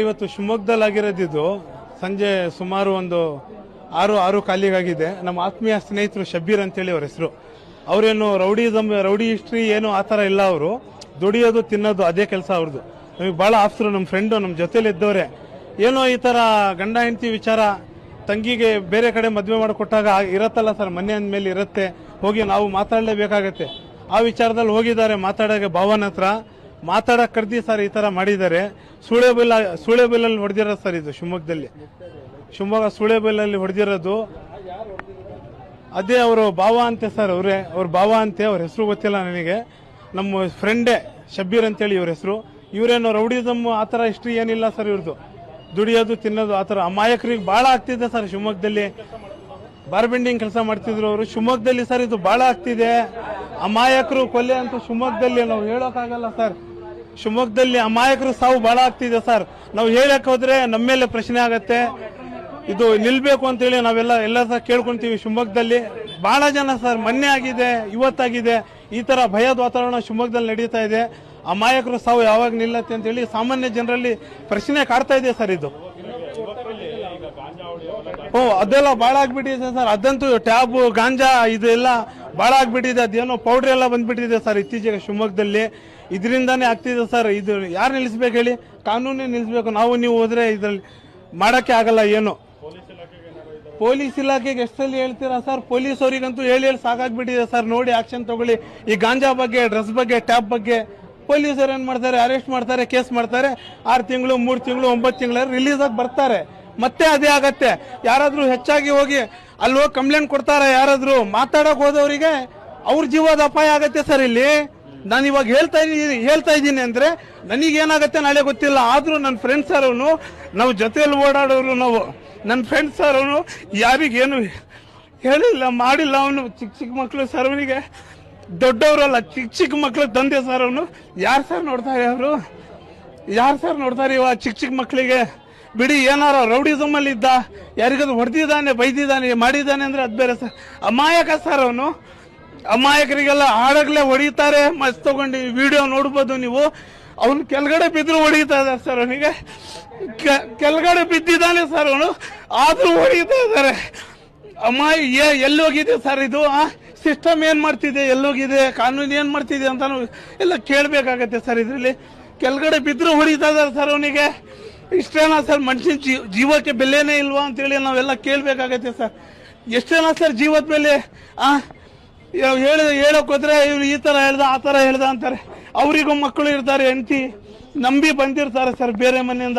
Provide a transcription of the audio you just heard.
ಇವತ್ತು ಶಿವಮೊಗ್ಗದಲ್ಲಿ ಆಗಿರೋದಿದ್ದು ಸಂಜೆ ಸುಮಾರು ಒಂದು 6 ಕಾಲಿಗಾಗಿದೆ. ನಮ್ಮ ಆತ್ಮೀಯ ಸ್ನೇಹಿತರು ಶಬ್ಬೀರ್ ಅಂತೇಳಿ ಅವ್ರ ಹೆಸರು. ಅವರೇನು ರೌಡಿ ಹಿಸ್ಟ್ರಿ ಏನು ಆ ಥರ ಇಲ್ಲ. ಅವರು ದುಡಿಯೋದು ತಿನ್ನೋದು ಅದೇ ಕೆಲಸ ಅವ್ರದ್ದು. ನಮಗೆ ಭಾಳ ಆಪ್ತರು, ನಮ್ಮ ಫ್ರೆಂಡು, ನಮ್ಮ ಜೊತೆಲಿ ಇದ್ದವರೇ. ಏನೋ ಈ ಥರ ಗಂಡ ಹೆಂಡತಿ ವಿಚಾರ, ತಂಗಿಗೆ ಬೇರೆ ಕಡೆ ಮದುವೆ ಮಾಡಿಕೊಟ್ಟಾಗ ಇರತ್ತಲ್ಲ ಸರ್, ಮನೆ ಅಂದಮೇಲೆ ಇರುತ್ತೆ, ಹೋಗಿ ನಾವು ಮಾತಾಡಲೇಬೇಕಾಗತ್ತೆ. ಆ ವಿಚಾರದಲ್ಲಿ ಹೋಗಿದ್ದಾರೆ ಮಾತಾಡೋಕೆ ಭಾವನ ಹತ್ರ. ಮಾತಾಡಕ್ಕೆ ಕರ್ದಿ ಸರ್ ಈ ಥರ ಮಾಡಿದ್ದಾರೆ. ಸೂಳೆಬೆಲ್ಲಲ್ಲಿ ಹೊಡೆದಿರೋದು ಸರ್ ಇದು ಶಿವಮೊಗ್ಗ ಸೂಳೆಬೆಲ್ಲಲ್ಲಿ ಹೊಡೆದಿರೋದು. ಅದೇ ಅವರು ಭಾವ ಅಂತೆ ಸರ್, ಅವ್ರ ಭಾವ ಅಂತೆ, ಅವ್ರ ಹೆಸರು ಗೊತ್ತಿಲ್ಲ ನನಗೆ. ನಮ್ಮ ಫ್ರೆಂಡೇ ಶಬ್ಬೀರ್ ಅಂತೇಳಿ ಇವ್ರ ಹೆಸರು. ಇವರೇನು ರೌಡಿಸಮ್ ಆ ಥರ ಹಿಸ್ಟ್ರಿ ಏನಿಲ್ಲ ಸರ್ ಇವ್ರದ್ದು. ದುಡಿಯೋದು ತಿನ್ನೋದು ಆ ಥರ. ಅಮಾಯಕರಿಗೆ ಭಾಳ ಆಗ್ತಿದೆ ಸರ್ ಶಿವಮೊಗ್ಗದಲ್ಲಿ. ಬಾರ್ಬೆಂಡಿಂಗ್ ಕೆಲಸ ಮಾಡ್ತಿದ್ರು ಅವರು ಶಿವಮೊಗ್ಗದಲ್ಲಿ ಸರ್. ಇದು ಭಾಳ ಆಗ್ತಿದೆ. ಅಮಾಯಕರು ಕೊಲೆ ಅಂತ ಶಿವಮೊಗ್ಗದಲ್ಲಿ ನಾವು ಹೇಳೋಕ್ಕಾಗಲ್ಲ ಸರ್. ಶಿವಮೊಗ್ಗದಲ್ಲಿ ಅಮಾಯಕರು ಸಾವು ಭಾಳ ಆಗ್ತಿದೆ ಸರ್. ನಾವು ಹೇಳಕ್ ಹೋದ್ರೆ ನಮ್ಮ ಮೇಲೆ ಪ್ರಶ್ನೆ ಆಗತ್ತೆ. ಇದು ನಿಲ್ಬೇಕು ಅಂತೇಳಿ ನಾವೆಲ್ಲ ಸಹ ಕೇಳ್ಕೊಂತೀವಿ. ಶಿವಮೊಗ್ಗದಲ್ಲಿ ಬಹಳ ಜನ ಸರ್, ಮೊನ್ನೆ ಆಗಿದೆ, ಇವತ್ತಾಗಿದೆ, ಈ ತರ ಭಯದ ವಾತಾವರಣ ಶಿವಮೊಗ್ಗದಲ್ಲಿ ನಡೀತಾ ಇದೆ. ಅಮಾಯಕರು ಸಾವು ಯಾವಾಗ ನಿಲ್ಲತ್ತೆ ಅಂತೇಳಿ ಸಾಮಾನ್ಯ ಜನರಲ್ಲಿ ಪ್ರಶ್ನೆ ಕಾಡ್ತಾ ಇದೆ ಸರ್. ಇದು ಅದೆಲ್ಲ ಬಾಳ ಆಗ್ಬಿಟ್ಟಿದೆ ಸರ್. ಅದಂತೂ ಟ್ಯಾಬ್ ಗಾಂಜಾ ಇದೆಲ್ಲ ಬಾಳ ಆಗ್ಬಿಟ್ಟಿದೆ. ಅದೇನೋ ಪೌಡರ್ ಎಲ್ಲ ಬಂದ್ಬಿಟ್ಟಿದೆ ಸರ್ ಇತ್ತೀಚೆಗೆ ಶಿವಮೊಗ್ಗದಲ್ಲಿ. ಇದರಿಂದಾನೇ ಆಗ್ತಿದೆ ಸರ್. ಇದು ಯಾರು ನಿಲ್ಲಿಸ್ಬೇಕು ಹೇಳಿ? ಕಾನೂನೇ ನಿಲ್ಲಿಸಬೇಕು. ನೀವು ಹೋದ್ರೆ ಇದ್ರಲ್ಲಿ ಮಾಡಕ್ಕೆ ಆಗಲ್ಲ ಏನು. ಪೊಲೀಸ್ ಇಲಾಖೆಗೆ ಎಷ್ಟಲ್ಲಿ ಹೇಳ್ತೀರಾ ಸರ್? ಪೊಲೀಸ್ ಅವರಿಗಂತೂ ಹೇಳಿ ಸಾಕಾಗ್ಬಿಟ್ಟಿದೆ ಸರ್. ನೋಡಿ ಆಕ್ಷನ್ ತಗೊಳ್ಳಿ. ಈ ಗಾಂಜಾ ಬಗ್ಗೆ, ಡ್ರಗ್ಸ್ ಬಗ್ಗೆ, ಟ್ಯಾಬ್ ಬಗ್ಗೆ ಪೊಲೀಸರು ಏನ್ ಮಾಡ್ತಾರೆ? ಅರೆಸ್ಟ್ ಮಾಡ್ತಾರೆ, ಕೇಸ್ ಮಾಡ್ತಾರೆ. 6 ತಿಂಗಳು, 3 ತಿಂಗಳು, 9 ತಿಂಗಳ ರಿಲೀಸ್ ಆಗಿ ಬರ್ತಾರೆ. ಮತ್ತೆ ಅದೇ ಆಗತ್ತೆ. ಯಾರಾದ್ರೂ ಹೆಚ್ಚಾಗಿ ಹೋಗಿ ಅಲ್ಲಿ ಹೋಗಿ ಕಂಪ್ಲೇಂಟ್ ಕೊಡ್ತಾರೆ. ಯಾರಾದ್ರೂ ಮಾತಾಡಕ್ ಹೋದವರಿಗೆ ಅವ್ರ ಜೀವದ ಅಪಾಯ ಆಗತ್ತೆ ಸರ್. ಇಲ್ಲಿ ನಾನು ಇವಾಗ ಹೇಳ್ತಾ ಇದ್ದೀನಿ ಅಂದ್ರೆ ನನಗೇನಾಗತ್ತೆ ನಾಳೆ ಗೊತ್ತಿಲ್ಲ. ಆದ್ರೂ ನನ್ನ ಫ್ರೆಂಡ್ಸ್ ಅವನು, ನಾವು ಜೊತೆಯಲ್ಲಿ ಓಡಾಡೋರು, ನನ್ನ ಫ್ರೆಂಡ್ಸ್ ಅವನು ಯಾರಿಗೇನು ಹೇಳಿಲ್ಲ, ಮಾಡಿಲ್ಲ. ಅವನು ಚಿಕ್ಕ ಮಕ್ಕಳು ಸರ್, ಅವನಿಗೆ ದೊಡ್ಡವರಲ್ಲ, ಚಿಕ್ಕ ಮಕ್ಕಳು ತಂದೆ ಸರ್. ಅವನು ಯಾರು ಸರ್ ನೋಡ್ತಾರೆ? ಇವಾಗ ಚಿಕ್ಕ ಮಕ್ಕಳಿಗೆ ಬಿಡಿ. ಏನಾರ ರೌಡಿಸಮ್ ಅಲ್ಲಿ ಇದ್ದ, ಯಾರಿಗಾದ್ರು ಹೊಡೆದಿದ್ದಾನೆ, ಬೈದಿದ್ದಾನೆ, ಮಾಡಿದ್ದಾನೆ ಅಂದ್ರೆ ಅದ್ ಬೇರೆ ಸರ್. ಅಮಾಯಕ ಸರ್ ಅವನು. ಅಮಾಯಕರಿಗೆಲ್ಲ ಹಾಡಾಗ್ಲೇ ಹೊಡಿತಾರೆ. ಮಸ್ತ್ ತಗೊಂಡು ವಿಡಿಯೋ ನೋಡ್ಬೋದು ನೀವು. ಅವನು ಕೆಳಗಡೆ ಬಿದ್ರು ಹೊಡಿತಾ ಇದ್ದಾರೆ ಸರ್. ಅವನಿಗೆ ಕೆಳಗಡೆ ಬಿದ್ದಿದ್ದಾನೆ ಸರ್ ಅವನು, ಆದ್ರೂ ಹೊಡಿತಾ ಇದ್ದಾರೆ. ಎಲ್ಲೋಗಿದೆ ಸರ್ ಇದು? ಸಿಸ್ಟಮ್ ಏನ್ ಮಾಡ್ತಿದೆ, ಎಲ್ಲೋಗಿದೆ, ಕಾನೂನು ಏನ್ ಮಾಡ್ತಿದೆ ಅಂತ ಎಲ್ಲ ಕೇಳ್ಬೇಕಾಗತ್ತೆ ಸರ್. ಇದ್ರಲ್ಲಿ ಕೆಳಗಡೆ ಬಿದ್ರು ಹೊಡಿತಾ ಇದ್ದಾರೆ ಸರ್ ಅವನಿಗೆ. ಇಷ್ಟೇನಾ ಸರ್? ಮನುಷ್ಯನ ಜೀವಕ್ಕೆ ಬೆಲೆನೇ ಇಲ್ವಾ ಅಂತೇಳಿ ನಾವೆಲ್ಲ ಕೇಳ್ಬೇಕಾಗತ್ತೆ ಸರ್. ಎಷ್ಟೇನಾ ಸರ್ ಜೀವದ ಮೇಲೆ? ಹೇಳಕ್ ಹೋದ್ರೆ ಇವ್ರು ಈ ತರ ಹೇಳ್ದ, ಆ ತರ ಹೇಳ್ದ ಅಂತಾರೆ. ಅವರಿಗೂ ಮಕ್ಕಳು ಇರ್ತಾರೆ, ಹೆಂಡತಿ ನಂಬಿ ಬಂದಿರ್ತಾರೆ ಸರ್ ಬೇರೆ ಮನೆಯಿಂದ.